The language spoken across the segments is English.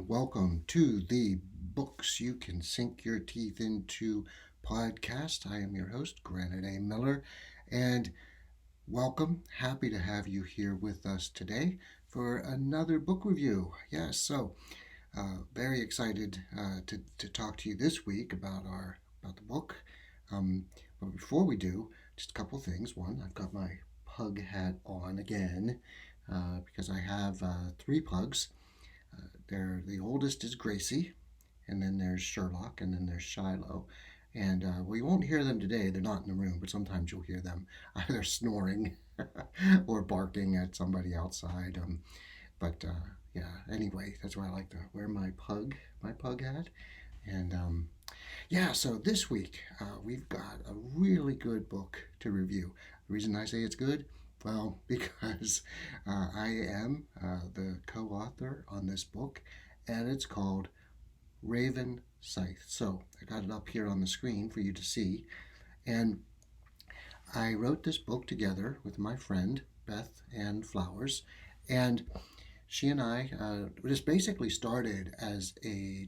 welcome to the Books You Can Sink Your Teeth Into podcast. I am your host, Granite A. Miller, and welcome. Happy to have you here with us today for another book review. Yes, very excited to talk to you this week about the book. But before we do, just a couple things. One, I've got my pug hat on again because I have three pugs. The oldest is Gracie, and then there's Sherlock, and then there's Shiloh. And we won't hear them today. They're not in the room, but sometimes you'll hear them either snoring or barking at somebody outside. Yeah, anyway, that's why I like to wear my pug hat. And so this week we've got a really good book to review. The reason I say it's good, well, because I am the co-author on this book, and it's called Ravenscythe. So I got it up here on the screen for you to see. And I wrote this book together with my friend Beth and Flowers, and she and I just basically started as a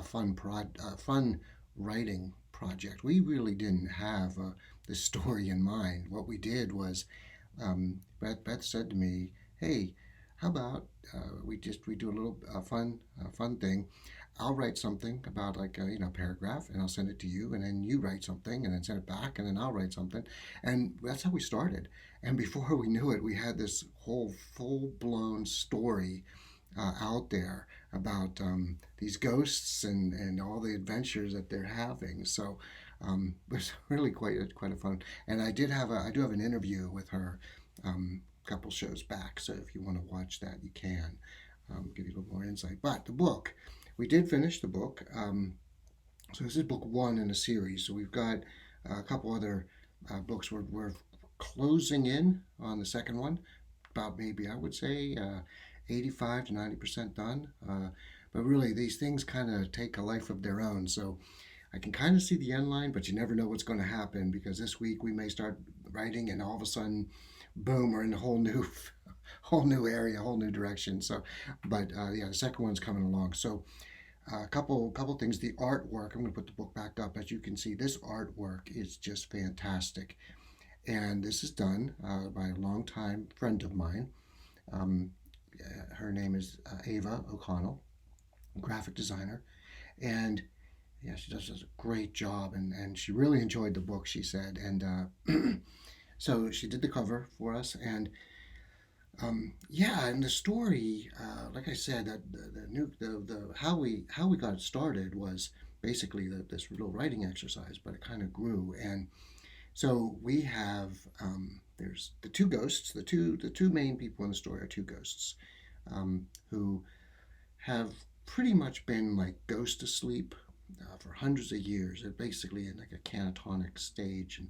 fun writing project. We really didn't have the story in mind. What we did was Beth said to me, "Hey, how about we do a little fun thing? I'll write something about like a paragraph, and I'll send it to you, and then you write something, and then send it back, and then I'll write something." And that's how we started. And before we knew it, we had this whole full-blown story out there about these ghosts and all the adventures that they're having. So it was really quite a fun. And I do have an interview with her a couple shows back. So if you want to watch that, you can give you a little more insight. But the book, we did finish the book. So this is book one in a series. So we've got a couple other books. We're closing in on the second one. About maybe I would say 85 to 90% done. But really, these things kind of take a life of their own. So I can kind of see the end line, but you never know what's going to happen, because this week we may start writing, and all of a sudden, boom, we're in a whole new area, a whole new direction. So, but the second one's coming along. So a couple things. The artwork. I'm going to put the book back up. As you can see, this artwork is just fantastic, and this is done by a longtime friend of mine. Her name is Ava O'Connell, graphic designer, and yeah, she does a great job, and she really enjoyed the book, she said, and so she did the cover for us, and and the story, like I said, that the how we got started was basically this little writing exercise, but it kind of grew, and so we have there's the two ghosts, the two main people in the story are two ghosts who have pretty much been like ghost asleep for hundreds of years. They're basically in like a catatonic stage,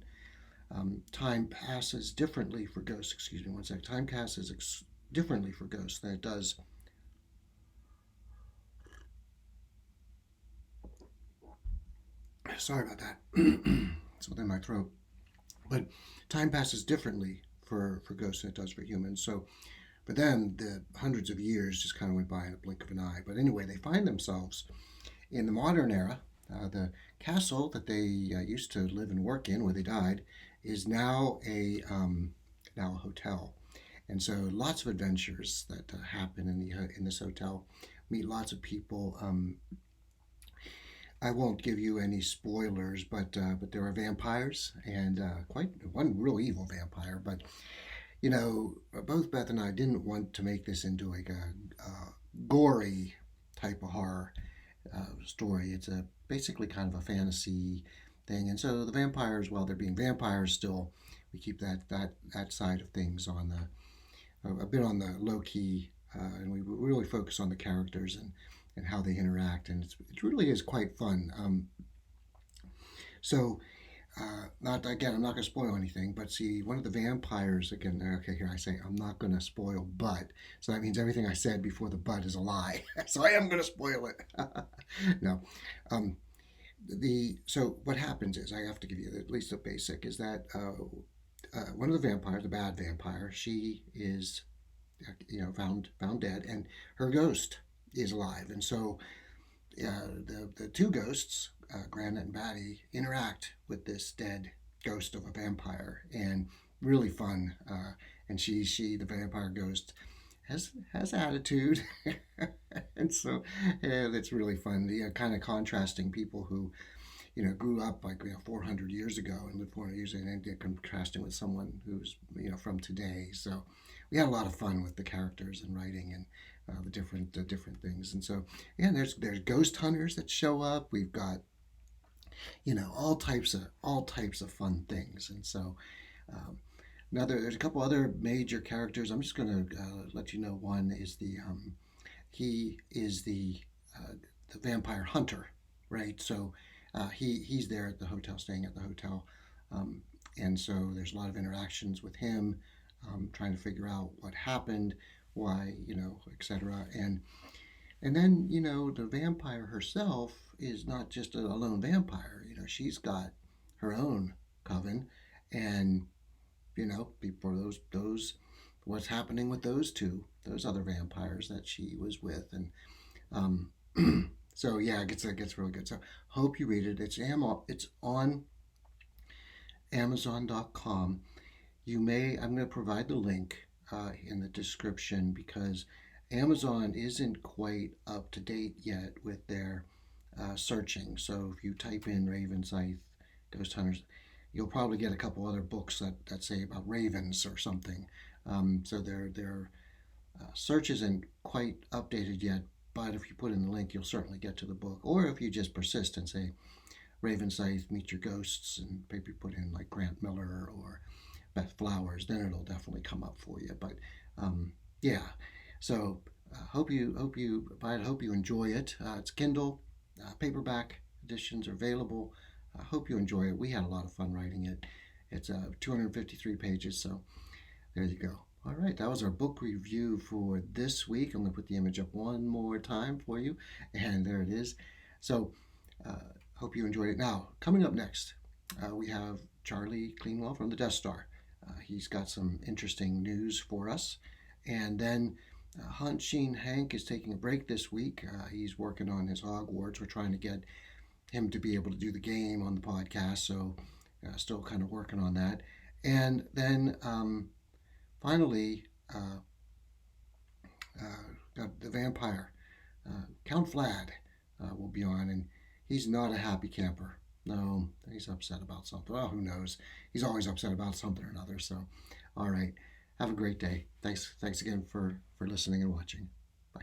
and time passes differently for ghosts. Excuse me one sec. Time passes differently for ghosts than it does. Sorry about that. Something in my throat. But time passes differently for ghosts than it does for humans. So, but then the hundreds of years just kind of went by in a blink of an eye. But anyway, they find themselves in the modern era. The castle that they used to live and work in, where they died, is now a hotel, and so lots of adventures that happen in this hotel. Meet lots of people. I won't give you any spoilers, but there are vampires, and quite one real evil vampire. But both Beth and I didn't want to make this into like a gory type of horror story. It's basically kind of a fantasy thing, and so the vampires, while they're being vampires, still we keep that side of things on a bit on the low key, and we really focus on the characters and how they interact, and it really is quite fun. I'm not going to spoil anything, but see, one of the vampires, again, okay, here I say I'm not going to spoil, but, so that means everything I said before the but is a lie. So I am going to spoil it. No. So what happens is, I have to give you at least the basic, is that one of the vampires, the bad vampire, she is found dead, and her ghost is alive, and so the two ghosts, Granite and Batty, interact with this dead ghost of a vampire, and really fun. And the vampire ghost, has attitude, and so it's really fun. Kind of contrasting people who grew up like 400 years ago and lived 400 years, and then contrasting with someone who's from today. So we had a lot of fun with the characters and writing and the different things. And so yeah, there's ghost hunters that show up. We've got all types of fun things. And so there's a couple other major characters. I'm just going to let you know. One is he is the vampire hunter, right? So he's there at the hotel, staying at the hotel, and so there's a lot of interactions with him, trying to figure out what happened, why, etc. And then the vampire herself is not just a lone vampire. She's got her own coven, and before those what's happening with those other vampires that she was with, and um, so yeah, it gets really good. So hope you read it. It's on Amazon.com. I'm going to provide the link in the description, because Amazon isn't quite up to date yet with their searching. So if you type in Ravenscythe Ghost Hunters, you'll probably get a couple other books that say about ravens or something. So their search isn't quite updated yet, but if you put in the link, you'll certainly get to the book. Or if you just persist and say Ravenscythe Meet Your Ghosts, and maybe put in like Grant Miller or Beth Flowers, then it'll definitely come up for you. But yeah, so hope you buy it. Hope you enjoy it. It's Kindle, paperback editions are available. I hope you enjoy it. We had a lot of fun writing it. It's 253 pages, so there you go. All right, that was our book review for this week. I'm going to put the image up one more time for you, and there it is. So hope you enjoyed it. Now, coming up next, we have Charlie Cleanwell from the DeathStar. He's got some interesting news for us. And then Hanshin Hank is taking a break this week. He's working on his Hogwarts. We're trying to get him to be able to do the game on the podcast, so still kind of working on that. And then finally, got the vampire, Count Vlad, will be on, and he's not a happy camper. No, he's upset about something. Well, who knows? He's always upset about something or another. So, all right, have a great day. Thanks again for listening and watching. Bye.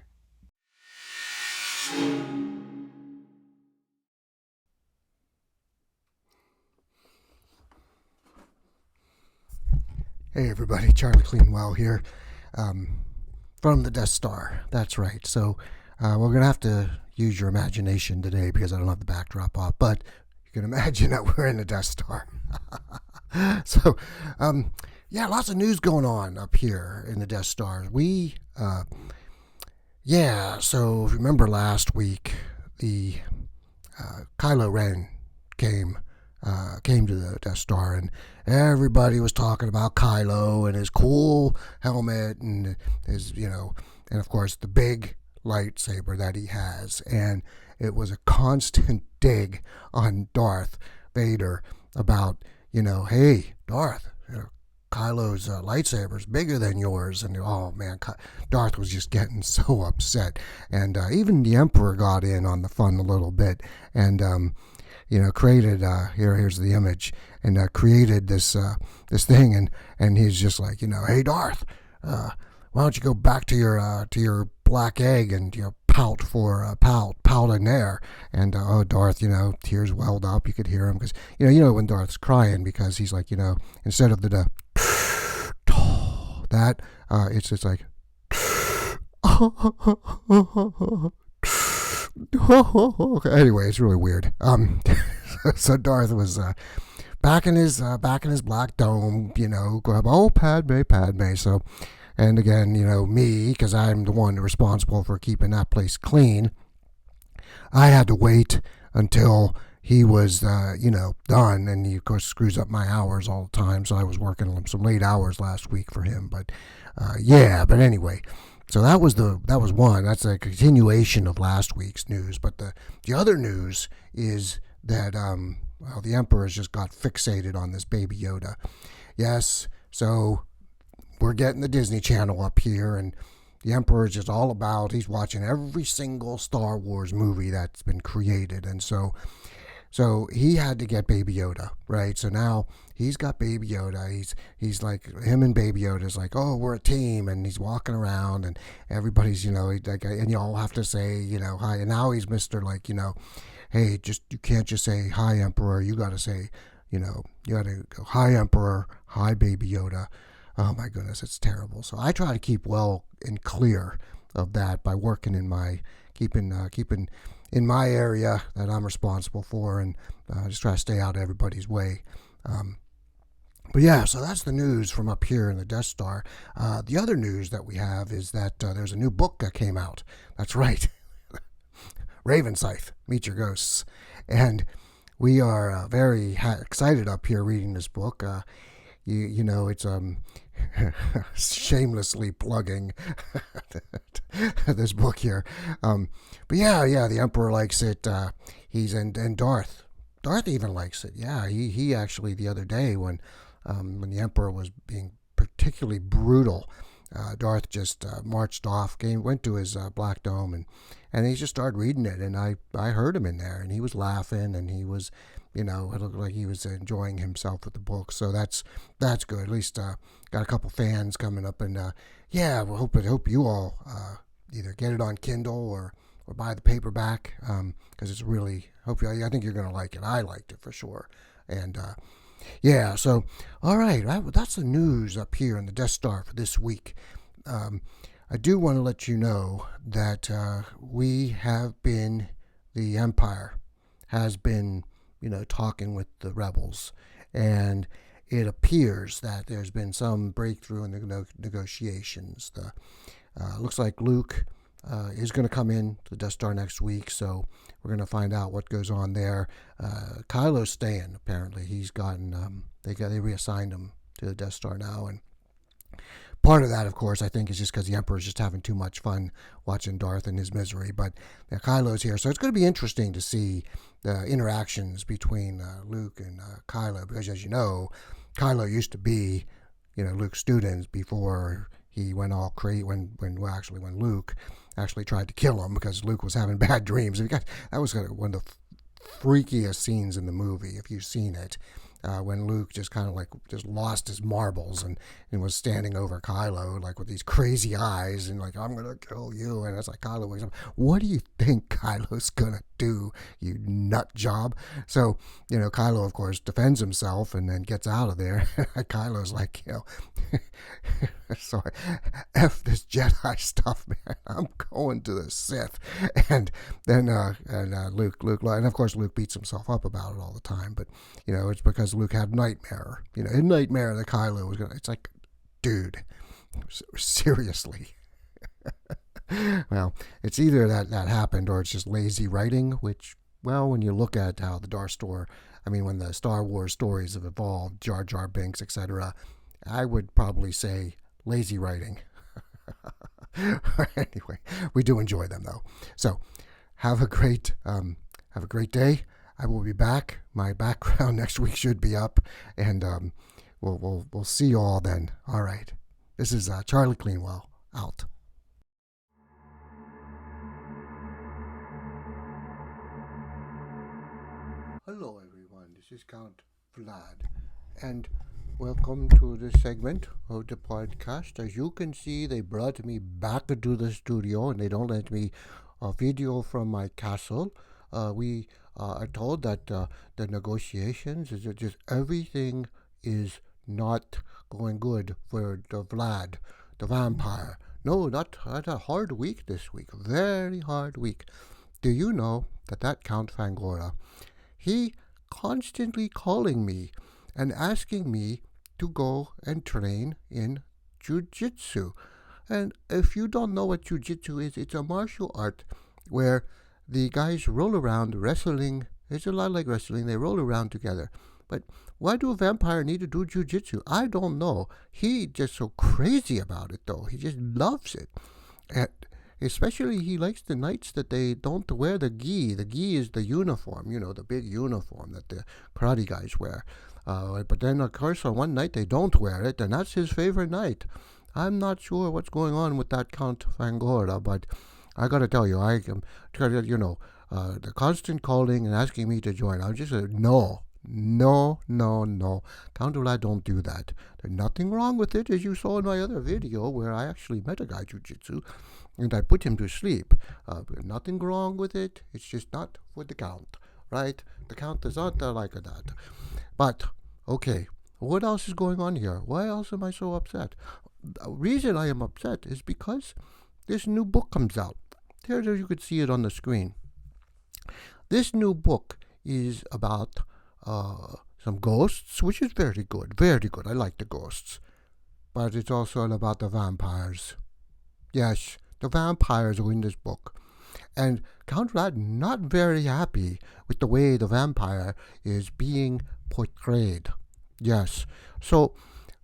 Hey everybody, Charlie Cleanwell here, from the DeathStar. That's right. So we're going to have to use your imagination today because I don't have the backdrop up, but you can imagine that we're in the DeathStar. So, yeah, lots of news going on up here in the DeathStar. So if you remember last week, the Kylo Ren came to the DeathStar, and everybody was talking about Kylo and his cool helmet and his, and of course the big lightsaber that he has. And it was a constant dig on Darth Vader about, hey, Darth, Kylo's lightsaber is bigger than yours. And oh man, Darth was just getting so upset. And even the Emperor got in on the fun a little bit, and created here's the image, and created this thing, and he's just like, hey Darth, why don't you go back to your black egg and pout in there. And Darth, tears welled up. You could hear him because when Darth's crying, because he's like, instead of the that it's just like anyway, it's really weird. So Darth was back in his black dome, grab, oh, Padme. So, and again, me, because I'm the one responsible for keeping that place clean, I had to wait until he was, done, and he, of course, screws up my hours all the time, so I was working some late hours last week for him, but anyway, So that was one. That's a continuation of last week's news. But the other news is that well, the Emperor's just got fixated on this Baby Yoda. Yes, so we're getting the Disney Channel up here, and the Emperor is just all about, he's watching every single Star Wars movie that's been created. And so he had to get Baby Yoda, right? So now he's got Baby Yoda. He's like, him and Baby Yoda's like, oh, we're a team, and he's walking around, and everybody's, like, and you all have to say, hi. And now he's Mr. like, hey, you can't just say hi, Emperor. You got to say, you got to go, hi, Emperor, hi, Baby Yoda. Oh my goodness, it's terrible. So I try to keep well and clear of that by working in my keeping in my area that I'm responsible for, and just try to stay out of everybody's way. But yeah, so that's the news from up here in the Death Star. The other news that we have is that there's a new book that came out. That's right, Ravenscythe, Meet Your Ghosts, and we are very excited up here reading this book. It's shamelessly plugging this book here. But yeah, the Emperor likes it. And Darth even likes it. Yeah, he actually the other day when the Emperor was being particularly brutal, Darth just marched off, went to his Black Dome, and he just started reading it, and I heard him in there, and he was laughing, and he was, it looked like he was enjoying himself with the book. So that's good. At least got a couple fans coming up, and yeah, we hope you all either get it on Kindle or buy the paperback, because it's really, I think you're gonna like it. I liked it for sure, and yeah. So all right, that's the news up here in the Death Star for this week. I do want to let you know that the Empire has been, talking with the rebels, and it appears that there's been some breakthrough in the negotiations. Looks like Luke is going to come in to the Death Star next week, so we're going to find out what goes on there. Kylo's staying, apparently. He's gotten, they reassigned him to the Death Star now, and part of that, of course, I think is just because the Emperor's just having too much fun watching Darth and his misery. But Kylo's here, so it's going to be interesting to see the interactions between Luke and Kylo, because as you know, Kylo used to be, Luke's student before he went all crazy. When Luke actually tried to kill him because Luke was having bad dreams. That was one of the freakiest scenes in the movie, if you've seen it. When Luke just kind of just lost his marbles and was standing over Kylo with these crazy eyes and I'm gonna kill you, and it's like Kylo wakes up. What do you think Kylo's gonna do, you nut job? So Kylo of course defends himself and then gets out of there. Kylo's like, sorry, F this Jedi stuff, man. I'm going to the Sith. And then Luke, and of course Luke beats himself up about it all the time, but it's because Luke had nightmare. In nightmare that Kylo was gonna. It's like, dude, seriously. Well, it's either that happened or it's just lazy writing. Which, well, when you look at how the when the Star Wars stories have evolved, Jar Jar Binks, etc., I would probably say lazy writing. Anyway, we do enjoy them though. So, have a great day. I will be back. My background next week should be up, and we'll see you all then. All right. This is Charlie Cleanwell out. Hello, everyone. This is Count Vlad, and welcome to this segment of the podcast. As you can see, they brought me back to the studio, and they don't let me video from my castle. We are told that the negotiations is just everything is not going good for the Vlad, the vampire. No, not a hard week this week. Very hard week. Do you know that Count Fangora, he constantly calling me and asking me to go and train in jiu-jitsu. And if you don't know what jiu-jitsu is, it's a martial art where the guys roll around wrestling. It's a lot like wrestling. They roll around together. But why do a vampire need to do jiu-jitsu? I don't know. He just so crazy about it, though. He just loves it. And especially he likes the knights that they don't wear the gi. The gi is the uniform, the big uniform that the karate guys wear. But then, of course, on one night they don't wear it, and that's his favorite night. I'm not sure what's going on with that Count Fangora, but I gotta tell you, I am, the constant calling and asking me to join. I'm just no, no, no, no. Count Vlad, don't do that. There's nothing wrong with it, as you saw in my other video where I actually met a guy jujitsu and I put him to sleep. Nothing wrong with it. It's just not for the Count, right? The Count is not like that. But okay, what else is going on here? Why else am I so upset? The reason I am upset is because this new book comes out. There you could see it on the screen. This new book is about some ghosts, which is very good, very good. I like the ghosts. But it's also about the vampires. Yes, the vampires are in this book. And Count Vlad not very happy with the way the vampire is being portrayed. Yes. So,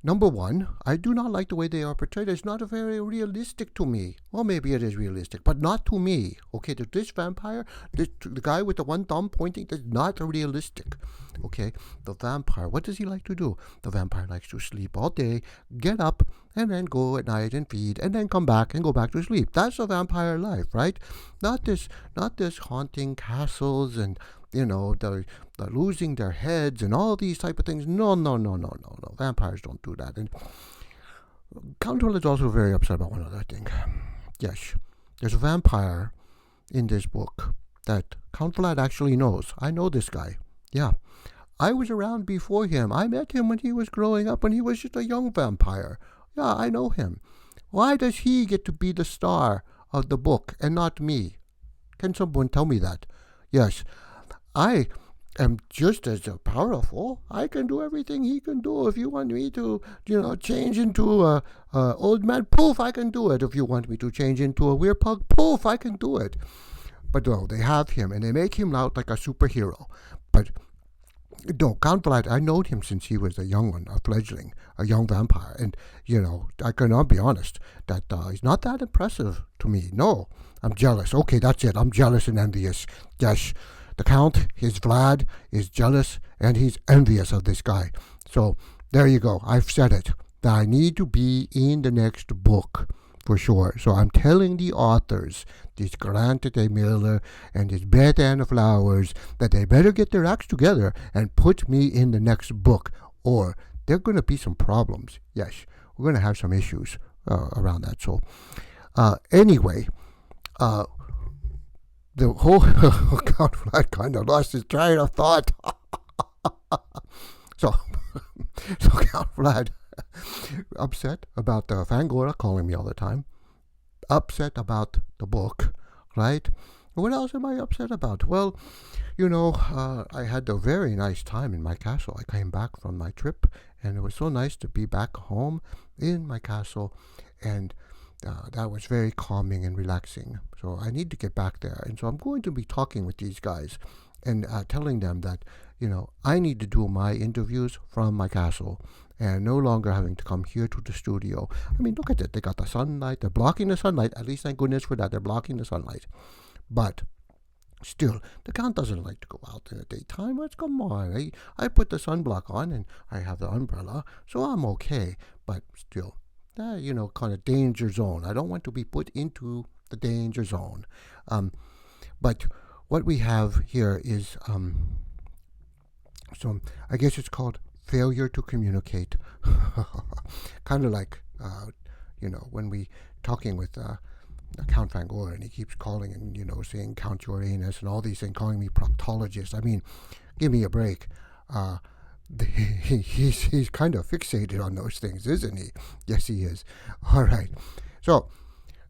number one, I do not like the way they are portrayed. It's not very realistic to me. Well, maybe it is realistic, but not to me. Okay, this vampire, the guy with the one thumb pointing, is not realistic. Okay, the vampire, what does he like to do? The vampire likes to sleep all day, get up, and then go at night and feed, and then come back and go back to sleep. That's a vampire life, right? Not this haunting castles and they're losing their heads and all these type of things. No. Vampires don't do that. And Count Vlad is also very upset about one other thing. Yes, there's a vampire in this book that Count Vlad actually knows. I know this guy. Yeah. I was around before him. I met him when he was growing up, when he was just a young vampire. Yeah, I know him. Why does he get to be the star of the book and not me? Can someone tell me that? Yes, I am just as powerful. I can do everything he can do. If you want me to, change into a old man, poof, I can do it. If you want me to change into a weird pug, poof, I can do it. But no, they have him, and they make him out like a superhero. But no, Count Vlad, I know him since he was a young one, a fledgling, a young vampire. And, I cannot be honest that he's not that impressive to me. No, I'm jealous. Okay, that's it. I'm jealous and envious. Yes, the Count, Vlad, is jealous and he's envious of this guy. So, there you go. I've said it. That I need to be in the next book. For sure. So I'm telling the authors, this Grant A. Miller and this Beth Ann Flowers, that they better get their acts together and put me in the next book, or there are going to be some problems. Yes, we're going to have some issues around that. So, anyway, the whole Count Vlad kind of lost his train of thought. so Count Vlad upset about the Fangora calling me all the time, upset about the book, right? What else am I upset about? Well, I had a very nice time in my castle. I came back from my trip, and it was so nice to be back home in my castle, and that was very calming and relaxing. So I need to get back there, and so I'm going to be talking with these guys and telling them that, I need to do my interviews from my castle and no longer having to come here to the studio. I mean, look at it. They got the sunlight. They're blocking the sunlight. At least, thank goodness for that. They're blocking the sunlight. But still, the Count doesn't like to go out in the daytime. Let's come on. I put the sunblock on and I have the umbrella, so I'm okay. But still, kind of danger zone. I don't want to be put into the danger zone. But what we have here is, so I guess it's called failure to communicate. Kind of like, when we talking with Count Fangora, and he keeps calling and, saying Count Uranus and all these things, calling me proctologist. I mean, give me a break. He's kind of fixated on those things, isn't he? Yes, he is. All right. So,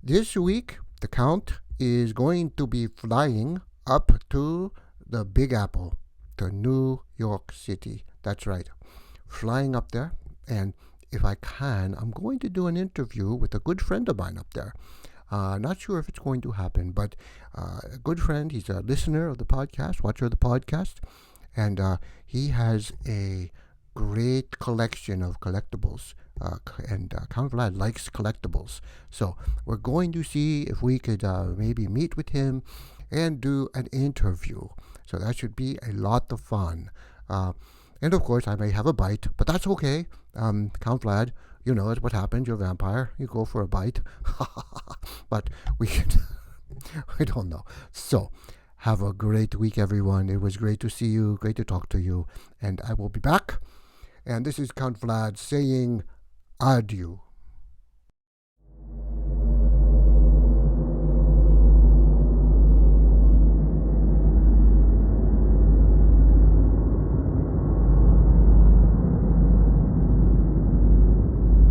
this week, the Count is going to be flying up to the Big Apple, to New York City. That's right. Flying up there, and if I can, I'm going to do an interview with a good friend of mine up there. Not sure if it's going to happen, but a good friend, he's a listener of the podcast, watcher of the podcast, and he has a great collection of collectibles. And Count Vlad likes collectibles. So we're going to see if we could maybe meet with him and do an interview. So that should be a lot of fun. And of course, I may have a bite, but that's okay. Count Vlad, you know what happens. You're a vampire. You go for a bite. But we should, I don't know. So have a great week, everyone. It was great to see you, great to talk to you. And I will be back. And this is Count Vlad saying adieu.